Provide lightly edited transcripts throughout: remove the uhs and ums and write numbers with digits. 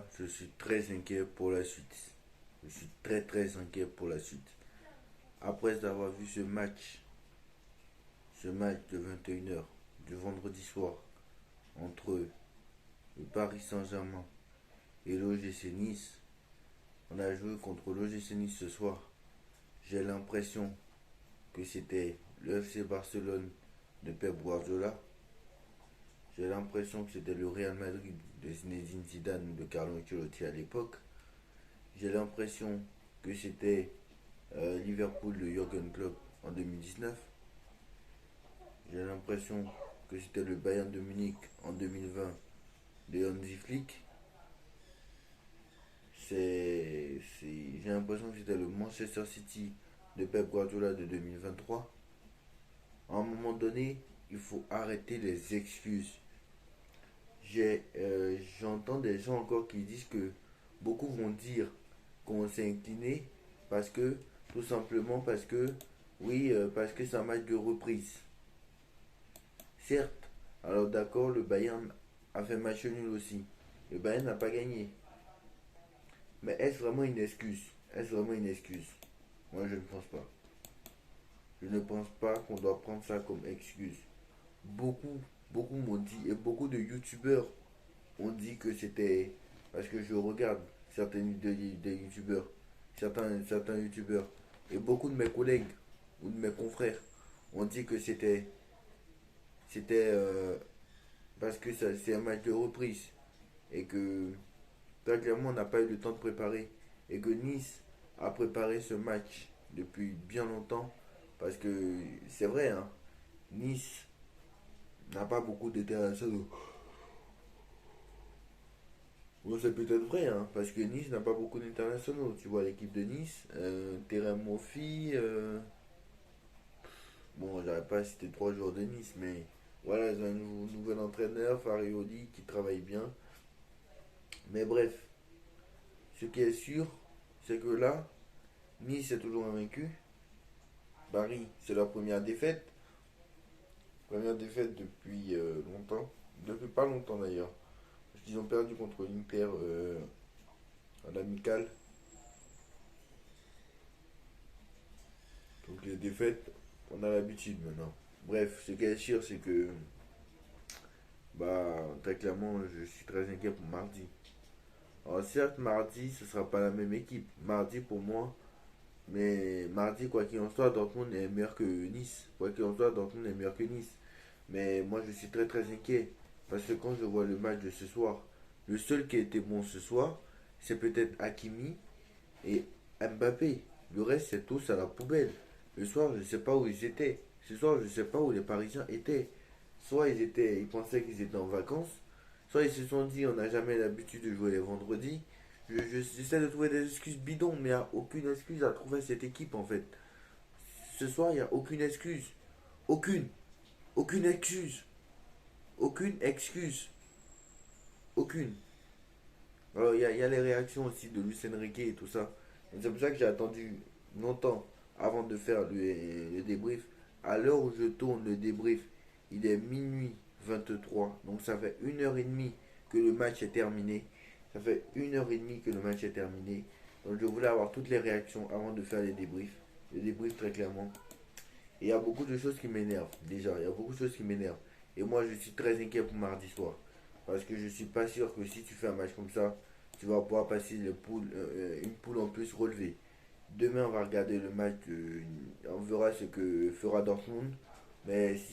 là, je suis très inquiet pour la suite. Je suis très inquiet pour la suite. Après avoir vu ce match de 21 h du vendredi soir entre le Paris Saint-Germain et l'OGC Nice, on a joué contre l'OGC Nice ce soir. J'ai l'impression que c'était le FC Barcelone de Pep Guardiola. J'ai l'impression que c'était le Real Madrid de Zinedine Zidane ou de Carlo Ancelotti à l'époque. J'ai l'impression que c'était Liverpool de Jürgen Klopp en 2019. J'ai l'impression que c'était le Bayern de Munich en 2020 de Hansi Flick. J'ai l'impression que c'était le Manchester City de Pep Guardiola de 2023. À un moment donné, il faut arrêter les excuses. J'entends des gens encore qui disent que beaucoup vont dire qu'on s'est incliné parce que, tout simplement parce que, oui, parce que c'est un match de reprise. Certes, alors d'accord, le Bayern a fait match nul aussi. Le Bayern n'a pas gagné. Mais est-ce vraiment une excuse? Est-ce vraiment une excuse? Moi, je ne pense pas. Je ne pense pas qu'on doit prendre ça comme excuse. Beaucoup, beaucoup m'ont dit, et beaucoup de youtubeurs ont dit que c'était. Parce que je regarde des youtubeurs, certains youtubeurs, et beaucoup de mes collègues ou de mes confrères ont dit que c'était parce que c'est un match de reprise et que très clairement on n'a pas eu le temps de préparer et que Nice a préparé ce match depuis bien longtemps parce que c'est vrai, hein, Nice n'a pas beaucoup d'internationaux. Bon, c'est peut-être vrai, hein, parce que Nice n'a pas beaucoup d'internationaux. Tu vois l'équipe de Nice, Terem Moffi, bon, j'arrive pas à citer trois joueurs de Nice, mais voilà, ils ont un nouvel entraîneur, Farioli, qui travaille bien. Mais bref, ce qui est sûr, c'est que là, Nice est toujours invaincu. Paris, c'est leur première défaite. Première défaite depuis longtemps. Depuis pas longtemps d'ailleurs. Parce qu'ils ont perdu contre l'Inter en amical. Donc les défaites, on a l'habitude maintenant. Bref, ce qui est sûr, c'est que très clairement, je suis très inquiet pour mardi. Alors certes, mardi, ce sera pas la même équipe. Mardi pour moi, mais mardi, quoi qu'il en soit, Dortmund est meilleur que Nice. Quoi qu'il en soit, Dortmund est meilleur que Nice. Mais moi, je suis très inquiet. Parce que quand je vois le match de ce soir, le seul qui a été bon ce soir, c'est peut-être Hakimi et Mbappé. Le reste, c'est tous à la poubelle. Le soir, je ne sais pas où ils étaient. Ce soir, je ne sais pas où les Parisiens étaient. Soit ils pensaient qu'ils étaient en vacances, soit ils se sont dit on n'a jamais l'habitude de jouer les vendredis. J'essaie de trouver des excuses bidons, mais il n'y a aucune excuse à trouver à cette équipe en fait. Ce soir, il n'y a aucune excuse. Aucune. Aucune excuse. Aucune excuse. Aucune. Alors, il y a les réactions aussi de Luis Enrique et tout ça. C'est pour ça que j'ai attendu longtemps avant de faire le débrief. À l'heure où je tourne le débrief, il est minuit 23. Donc, ça fait 1 h 30 que le match est terminé. Ça fait 1 h 30 que le match est terminé. Donc, je voulais avoir toutes les réactions avant de faire les débriefs. Le débrief, très clairement. Et il y a beaucoup de choses qui m'énervent. Déjà, il y a beaucoup de choses qui m'énervent. Et moi, je suis très inquiet pour mardi soir. Parce que je suis pas sûr que si tu fais un match comme ça, tu vas pouvoir passer une poule en plus relevée. Demain, on va regarder le match. On verra ce que fera Dortmund. Mais c'est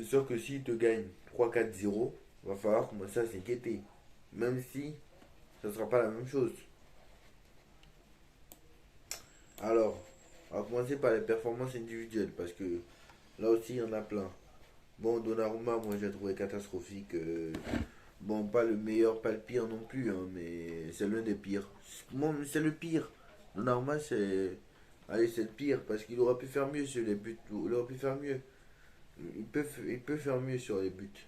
sûr que s'il te gagne 3-4-0, il va falloir commencer à s'inquiéter. Même si ça ne sera pas la même chose. Alors, on va commencer par les performances individuelles. Parce que là aussi, il y en a plein. Bon, Donnarumma, moi j'ai trouvé catastrophique. Bon, pas le meilleur, pas le pire non plus, hein, mais c'est l'un des pires. Bon, c'est le pire. Donnarumma, c'est. Allez, c'est le pire, parce qu'il aurait pu faire mieux sur les buts. Il aurait pu faire mieux. Il peut faire mieux sur les buts.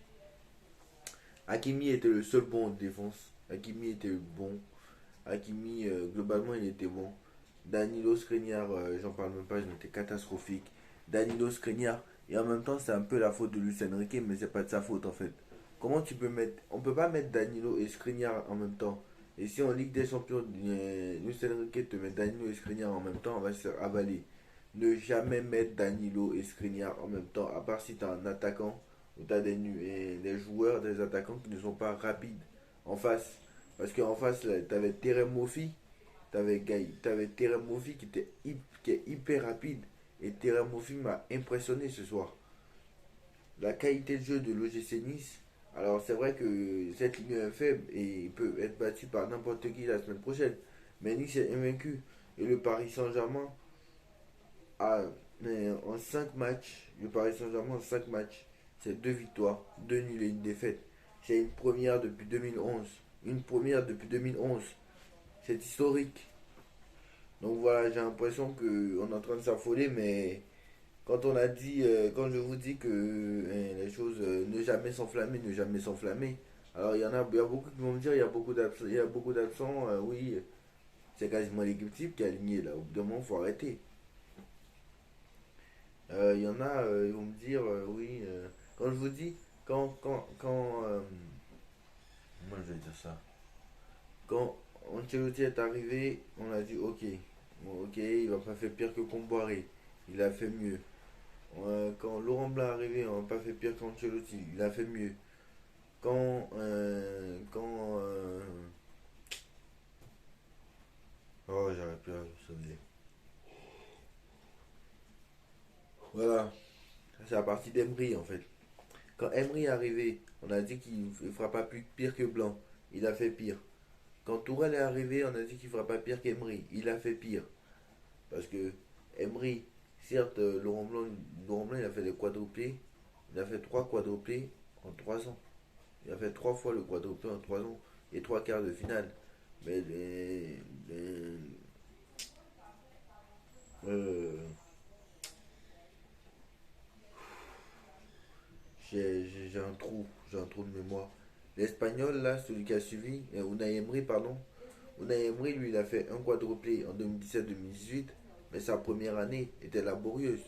Hakimi était le seul bon en défense. Hakimi était bon. Hakimi, globalement, il était bon. Danilo Skriniar, j'en parle même pas, il était catastrophique. Danilo Skriniar, et en même temps, c'est un peu la faute de Luis Enrique, mais c'est pas de sa faute en fait. Comment tu peux mettre. On peut pas mettre Danilo et Skriniar en même temps. Et si en Ligue des Champions, Luis Enrique te met Danilo et Skriniar en même temps, on va se faire avaler. Ne jamais mettre Danilo et Skriniar en même temps, à part si tu as un attaquant ou tu as des joueurs, des attaquants qui ne sont pas rapides en face. Parce qu'en face, tu avais Terem Moffi, t'avais Terem Moffi qui est hyper rapide. Et Terem Moffi m'a impressionné ce soir. La qualité de jeu de l'OGC Nice, alors c'est vrai que cette ligne est faible et il peut être battu par n'importe qui la semaine prochaine. Mais Nice est invaincu. Et le Paris Saint-Germain a, en 5 matchs, le Paris Saint-Germain en 5 matchs, c'est 2 victoires, 2 nuls et une défaite. C'est une première depuis 2011. Une première depuis 2011. C'est historique. Donc voilà, j'ai l'impression qu'on est en train de s'affoler, mais quand on a dit, quand je vous dis que les choses ne jamais s'enflammer, ne jamais s'enflammer, alors il y a beaucoup qui vont me dire il y a beaucoup d'absents, oui, c'est quasiment l'équipe type qui est alignée là. Au bout d'un moment, il faut arrêter. Il y en a, ils vont me dire, oui, quand je vous dis, comment je vais dire ça? Quand Ancelotti est arrivé, on a dit, ok, bon, ok, il va pas faire pire que Comboiré, il a fait mieux. Quand Laurent Blanc est arrivé, on n'a pas fait pire qu'Ancelotti, il a fait mieux. Quand oh, j'aurais pu ça veut dire. Voilà, c'est la partie d'Emery en fait. Quand Emery est arrivé, on a dit qu'il ne fera pas plus pire que Blanc. Il a fait pire. Quand Tourelle est arrivé, on a dit qu'il ne fera pas pire qu'Emery. Il a fait pire. Parce que Emery, certes, Laurent Blanc, il a fait des quadruplés. Il a fait 3 quadruplés en 3 ans. Il a fait 3 fois le quadruplé en 3 ans. Et 3 quarts de finale. Mais euh, j'ai un trou. J'ai un trou de mémoire. L'Espagnol, là, celui qui a suivi, Unai Emery, pardon. Unai Emery, lui, il a fait un quadruplé en 2017-2018. Mais sa première année était laborieuse.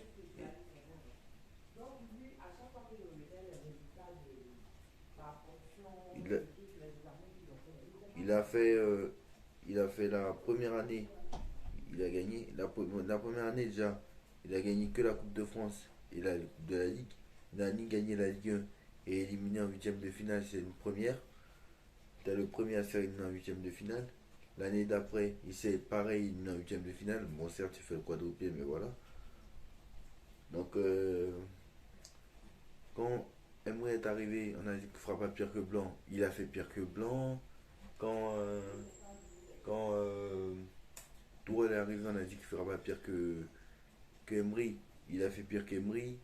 Il, il a fait, il a fait la première année, il a gagné la première année déjà, il a gagné que la Coupe de France et la Coupe de la Ligue. Il a ni gagné la Ligue 1 et éliminé en huitième de finale, c'est une première. C'était le premier à se faire éliminer en huitième de finale. L'année d'après, il s'est pareil éliminé en huitième de finale. Bon, certes, il fait le quadruplé, mais voilà. Donc, quand Emery est arrivé, on a dit qu'il ne fera pas pire que Blanc. Il a fait pire que Blanc. Quand, quand Tourelle est arrivé, on a dit qu'il ne fera pas pire que Emery. Il a fait pire qu'Emery.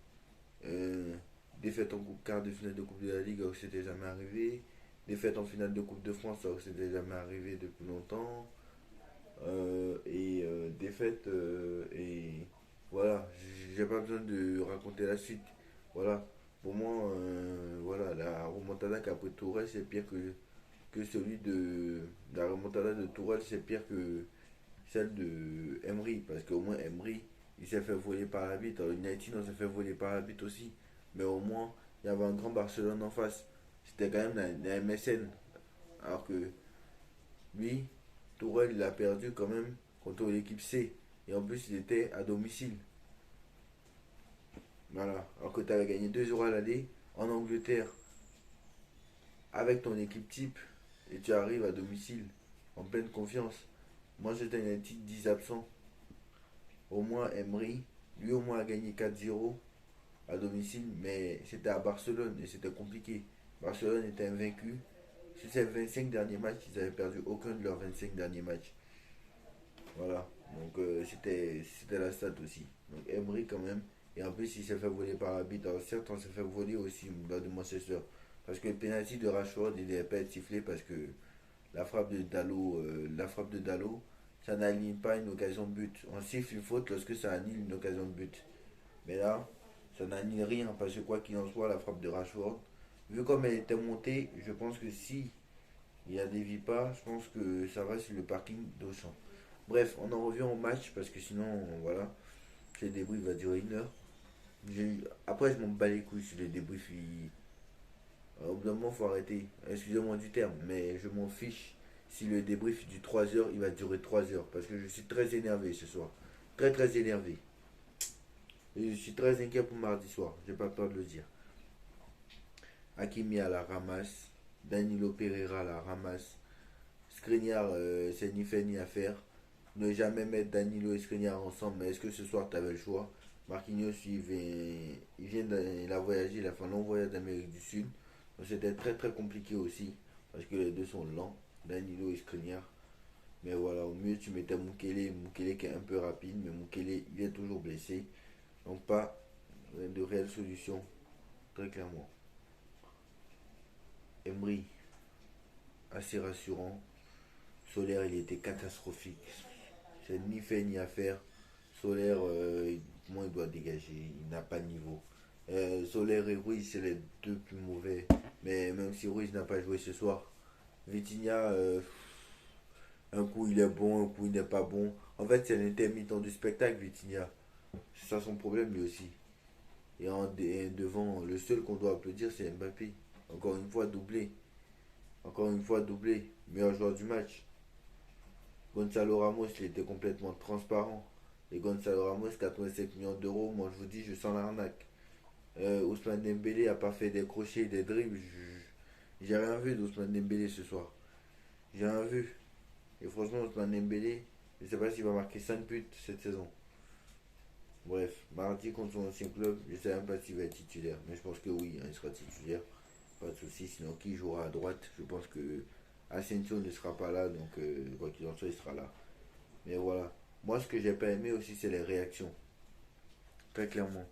Euh, Défaite en quart de finale de Coupe de la Ligue, alors que c'était jamais arrivé. Défaite en finale de Coupe de France, alors que c'était jamais arrivé depuis longtemps. Défaite, et voilà, j'ai pas besoin de raconter la suite. Voilà, pour moi, voilà, la remontada qu'après Tourelle, c'est pire que celui de. La remontada de Tourelle, c'est pire que celle de Emery, parce qu'au moins Emery, il s'est fait voler par la bite. Alors United, on s'est fait voler par la bite aussi. Mais au moins, il y avait un grand Barcelone en face. C'était quand même la MSN. Alors que lui, Tourelle, il a perdu quand même contre l'équipe C. Et en plus, il était à domicile. Voilà. Alors que tu avais gagné 2-0 à l'aller en Angleterre avec ton équipe type. Et tu arrives à domicile en pleine confiance. Moi, j'étais United 10 absents. Au moins, Emery, lui au moins a gagné 4-0 à domicile. Mais c'était à Barcelone et c'était compliqué. Barcelone était invaincu. Sur ces 25 derniers matchs, ils n'avaient perdu aucun de leurs 25 derniers matchs. Voilà. Donc c'était la stat aussi. Donc Emery quand même. Et en plus il s'est fait voler par l'arbitre. Alors certes on s'est fait voler aussi lors de Manchester. Parce que le penalty de Rashford il n'avait pas été sifflé parce que la frappe de Dallo, ça n'aligne pas une occasion de but. On siffle une faute lorsque ça annule une occasion de but. Mais là, ça n'annule rien parce que quoi qu'il en soit, la frappe de Rashford, vu comme elle était montée, je pense que si il y a des vipas, je pense que ça va sur le parking d'Auchan. Bref, on en revient au match parce que sinon, voilà, le débrief va durer 1 heure. Après, je m'en bats les couilles sur les débriefs. Au bout d'un moment, faut arrêter. Excusez-moi du terme, mais je m'en fiche. Si le débrief du 3 heures, il va durer 3 heures. Parce que je suis très énervé ce soir. Très très énervé. Et je suis très inquiet pour mardi soir. J'ai pas peur de le dire. Hakimi à la ramasse. Danilo Pereira à la ramasse. Skriniar, c'est ni fait ni à faire. Ne jamais mettre Danilo et Skriniar ensemble. Mais est-ce que ce soir, tu avais le choix? Marquinhos, il a voyagé, il a fait un long voyage d'Amérique du Sud. Donc c'était très très compliqué aussi. Parce que les deux sont lents. Danilo et Skriniar. Mais voilà, au mieux tu mettais Mukele. Mukele qui est un peu rapide. Mais Mukele, il est toujours blessé. Donc pas de réelle solution. Très clairement. Emery, assez rassurant. Solaire, il était catastrophique. C'est ni fait ni à faire. Solaire, moi, il doit dégager. Il n'a pas de niveau. Solaire et Ruiz, c'est les deux plus mauvais. Mais même si Ruiz n'a pas joué ce soir, Vitinha, un coup il est bon, un coup il n'est pas bon. En fait, c'est l'intermittent du spectacle, Vitinha. C'est ça son problème lui aussi. Et devant, le seul qu'on doit applaudir, c'est Mbappé. Encore une fois, doublé. Encore une fois, doublé. Meilleur joueur du match. Gonzalo Ramos, il était complètement transparent. Et Gonzalo Ramos, 85 millions d'euros, moi je vous dis, je sens l'arnaque. Ousmane Dembélé a pas fait des crochets, des dribbles. J'ai rien vu d'Ousmane Dembélé ce soir. J'ai rien vu. Et franchement, Ousmane Dembélé, je ne sais pas s'il va marquer 5 buts cette saison. Bref, mardi contre son ancien club, je ne sais même pas s'il va être titulaire. Mais je pense que oui, hein, il sera titulaire. Pas de soucis. Sinon, qui jouera à droite? Je pense que Asensio ne sera pas là. Donc, quoi qu'il en soit, il sera là. Mais voilà. Moi, ce que j'ai pas aimé aussi, c'est les réactions. Très clairement.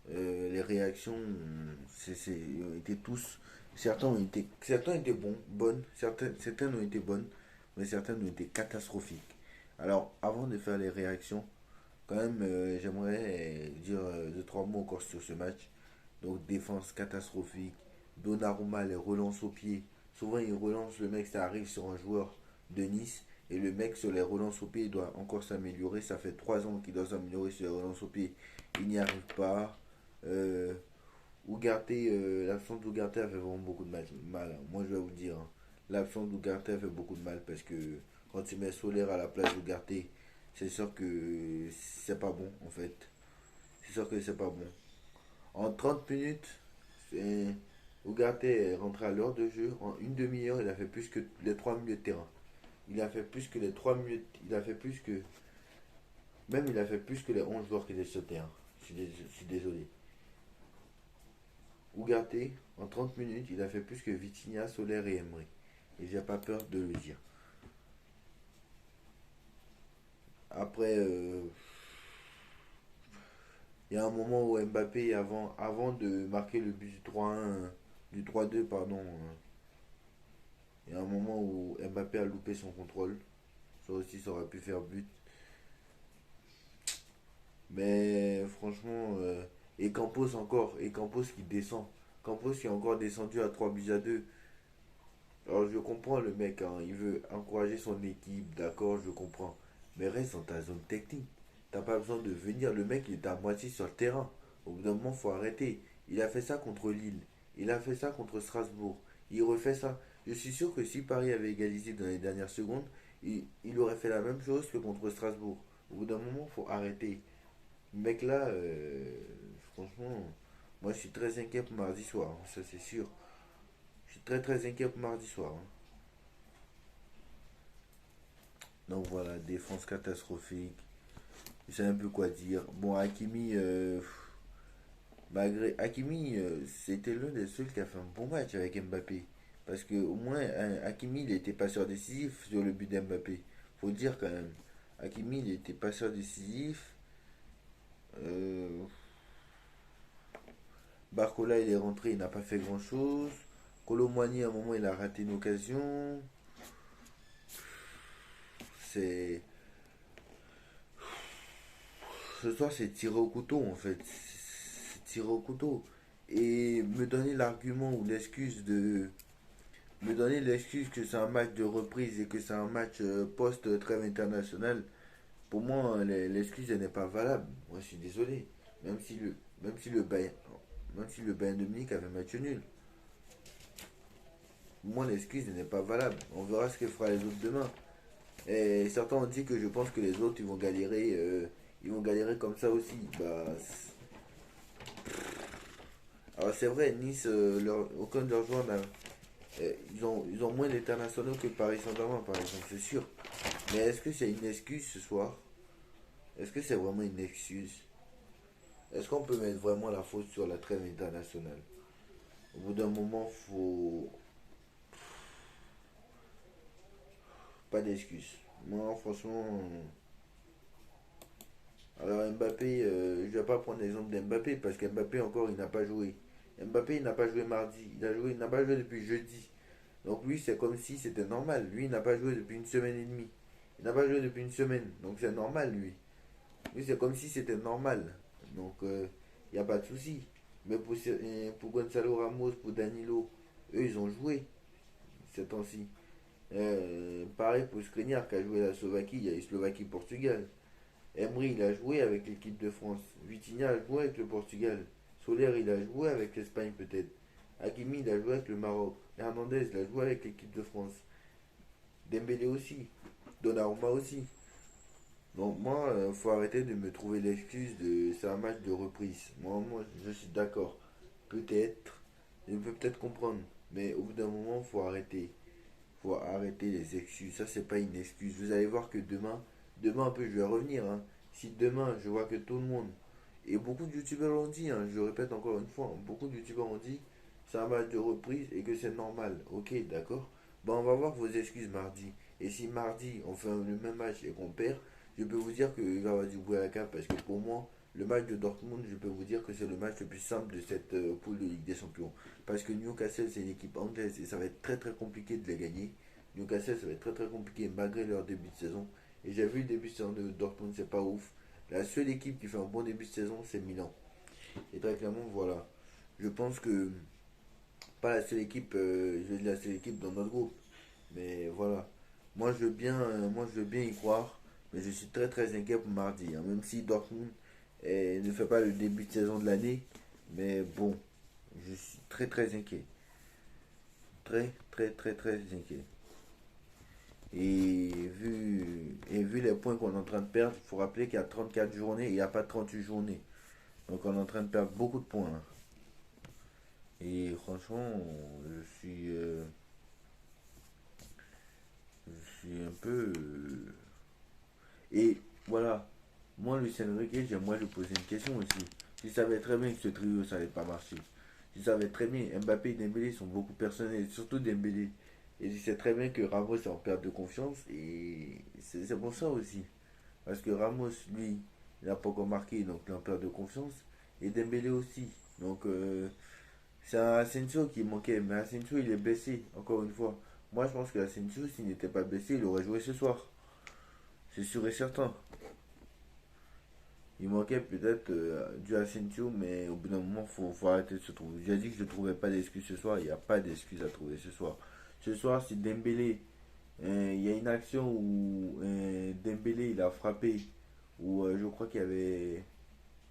Les réactions, étaient tous. Certains étaient bons, bonnes. Certaines ont été bonnes. Mais certaines ont été catastrophiques. Alors, avant de faire les réactions, quand même, j'aimerais dire deux, trois mots encore sur ce match. Donc, défense catastrophique. Donnarumma les relance au pied. Souvent, il relance le mec, ça arrive sur un joueur de Nice. Et le mec, sur les relances au pied, il doit encore s'améliorer. Ça fait 3 ans qu'il doit s'améliorer sur les relances au pied. Il n'y arrive pas. Euh, l'absence d'Ougarté a fait vraiment beaucoup de mal, hein. Moi, je vais vous dire, hein. L'absence d'Ougarté a fait beaucoup de mal parce que quand tu mets Solaire à la place d'Ougarté, c'est sûr que c'est pas bon, en fait. C'est sûr que c'est pas bon. En 30 minutes, c'est- Ugarte est rentré à l'heure de jeu. En une demi-heure, il a fait plus que les 3 milieux de terrain. Il a fait plus que les 3 milieux. Il a fait plus que. Même il a fait plus que les 11 joueurs qui étaient sur le terrain. Je suis désolé. Ugarte, en 30 minutes, il a fait plus que Vitinha, Soler et Emery. Et j'ai pas peur de le dire. Après, il y a un moment où Mbappé, avant de marquer le but du 3-1, du 3-2, pardon, il y a un moment où Mbappé a loupé son contrôle. Ça aussi, ça aurait pu faire but. Mais franchement, et Campos encore, et Campos qui descend. Campos qui est encore descendu à 3 buts à 2. Alors je comprends le mec, hein, il veut encourager son équipe, d'accord, je comprends. Mais reste dans ta zone technique. T'as pas besoin de venir. Le mec, il est à moitié sur le terrain. Au bout d'un moment, faut arrêter. Il a fait ça contre Lille. Il a fait ça contre Strasbourg. Il refait ça. Je suis sûr que si Paris avait égalisé dans les dernières secondes, il aurait fait la même chose que contre Strasbourg. Au bout d'un moment, faut arrêter. Le mec là, franchement, moi je suis très inquiet pour mardi soir, hein, ça c'est sûr. Je suis très très inquiet pour mardi soir, hein. Donc voilà, défense catastrophique. Je sais un peu quoi dire. Bon, Hakimi, malgré Hakimi, c'était l'un des seuls qui a fait un bon match avec Mbappé. Parce que au moins, hein, Hakimi, il était passeur décisif sur le but d'Mbappé. Faut le dire quand même. Hakimi, il était passeur décisif. Euh, Barcola, il est rentré, il n'a pas fait grand-chose. Colomwani, à un moment, il a raté une occasion. C'est Ce soir, c'est tiré au couteau en fait. C'est tiré au couteau. Et me donner l'argument ou l'excuse de. Me donner l'excuse que c'est un match de reprise et que c'est un match post-trêve international. Pour moi, l'excuse elle n'est pas valable. Moi, je suis désolé. Même si le, même si le Bayern, même si le Bayern de Munich avait match nul. moi l'excuse n'est pas valable. On verra ce que fera les autres demain. Et certains ont dit que je pense que les autres ils vont galérer comme ça aussi. Alors c'est vrai, Nice, aucun de leurs joueurs ils ont moins d'internationaux que Paris Saint-Germain par exemple, c'est sûr. Mais est-ce que c'est une excuse ce soir? Est-ce que c'est vraiment une excuse? Est-ce qu'on peut mettre vraiment la faute sur la trêve internationale? Au bout d'un moment, faut pas d'excuses. Moi, franchement, alors Mbappé, je vais pas prendre l'exemple d'Mbappé parce qu'Mbappé encore, il n'a pas joué. Mbappé, il n'a pas joué mardi. Il n'a pas joué depuis jeudi. Donc lui, c'est comme si c'était normal. Lui, il n'a pas joué depuis une semaine et demie. Il n'a pas joué depuis une semaine. Donc c'est normal, lui. Lui, c'est comme si c'était normal. Donc, il n'y a pas de souci. Mais pour Gonzalo Ramos, pour Danilo, eux, ils ont joué ces temps-ci. Pareil pour Skriniar qui a joué la Slovaquie, il y a eu Slovaquie-Portugal. Emery, il a joué avec l'équipe de France. Vitinha a joué avec le Portugal. Soler, il a joué avec l'Espagne peut-être. Hakimi, il a joué avec le Maroc. Hernandez, il a joué avec l'équipe de France. Dembélé aussi. Donnarumma aussi. Donc moi, faut arrêter de me trouver l'excuse de c'est un match de reprise. Moi, je suis d'accord. Peut-être, je peux peut-être comprendre. Mais au bout d'un moment, faut arrêter les excuses. Ça, c'est pas une excuse. Vous allez voir que demain un peu, je vais revenir. Hein. Si demain, je vois que tout le monde, et beaucoup de youtubeurs l'ont dit, hein, je le répète encore une fois, hein, beaucoup de youtubeurs ont dit, c'est un match de reprise et que c'est normal. Ok, d'accord. Bon, on va voir vos excuses mardi. Et si mardi, on fait le même match et qu'on perd, je peux vous dire qu'il va y avoir du bruit à la cave parce que pour moi, le match de Dortmund, je peux vous dire que c'est le match le plus simple de cette poule de Ligue des Champions. Parce que Newcastle, c'est une équipe anglaise et ça va être très très compliqué de les gagner. Newcastle, ça va être très très compliqué malgré leur début de saison. Et j'ai vu le début de saison de Dortmund, c'est pas ouf. La seule équipe qui fait un bon début de saison, c'est Milan. Et très clairement, voilà. Je pense que, pas la seule équipe, je vais dire la seule équipe dans notre groupe. Mais voilà. Moi, je veux bien y croire. Mais je suis très très inquiet pour mardi. Hein. Même si Dortmund ne fait pas le début de saison de l'année. Mais bon, je suis très très inquiet. Très très très très inquiet. Et vu les points qu'on est en train de perdre, il faut rappeler qu'il y a 34 journées et il n'y a pas 38 journées. Donc on est en train de perdre beaucoup de points. Hein. Et franchement, je suis un peu... Et voilà, moi Lucien Riquet, j'aimerais lui poser une question aussi. Tu savais très bien que ce trio, ça n'allait pas marcher. Tu savais très bien, Mbappé et Dembélé sont beaucoup personnels, surtout Dembélé. Et tu sais très bien que Ramos est en perte de confiance et c'est pour ça aussi. Parce que Ramos, lui, il n'a pas encore marqué, donc il est en perte de confiance. Et Dembélé aussi. Donc c'est un Asensio qui manquait. Mais Asensio, il est blessé, encore une fois. Moi, je pense que Asensio, s'il n'était pas blessé, il aurait joué ce soir. C'est sûr et certain. Il manquait peut-être du Asensio, mais au bout d'un moment, faut arrêter de se trouver. J'ai dit que je ne trouvais pas d'excuse ce soir. Il n'y a pas d'excuse à trouver ce soir. Ce soir, si Dembélé, il y a une action où Dembélé, il a frappé, où je crois qu'il y avait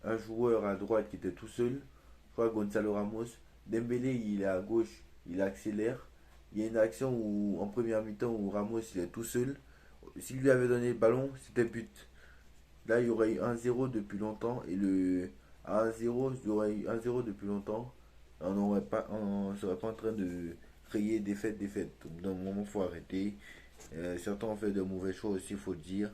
un joueur à droite qui était tout seul. Je crois Gonzalo Ramos. Dembélé, il est à gauche, il accélère. Il y a une action où, en première mi-temps où Ramos il est tout seul. S'il lui avait donné le ballon, c'était but. Là, il y aurait eu 1-0 depuis longtemps. Et à 1-0, il y aurait eu 1-0 depuis longtemps. On ne serait pas en train de crier défaite, défaite. Au bout d'un moment, il faut arrêter. Certains ont fait de mauvais choix aussi, il faut le dire.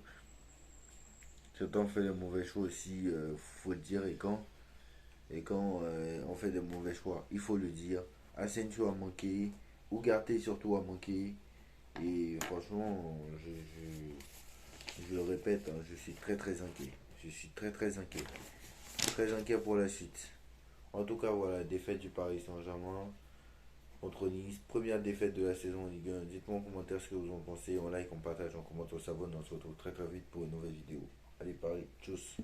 Certains ont fait de mauvais choix aussi, il faut le dire. Et quand on fait de mauvais choix, il faut le dire. Asensio a manqué. Ugarte surtout a manqué. Et franchement, je le répète, hein, je suis très très inquiet. Je suis très très inquiet. Très inquiet pour la suite. En tout cas, voilà, défaite du Paris Saint-Germain contre Nice. Première défaite de la saison en Ligue 1. Dites-moi en commentaire ce que vous en pensez. On like, on partage, on commente, on s'abonne. On se retrouve très très vite pour une nouvelle vidéo. Allez, Paris, tchuss.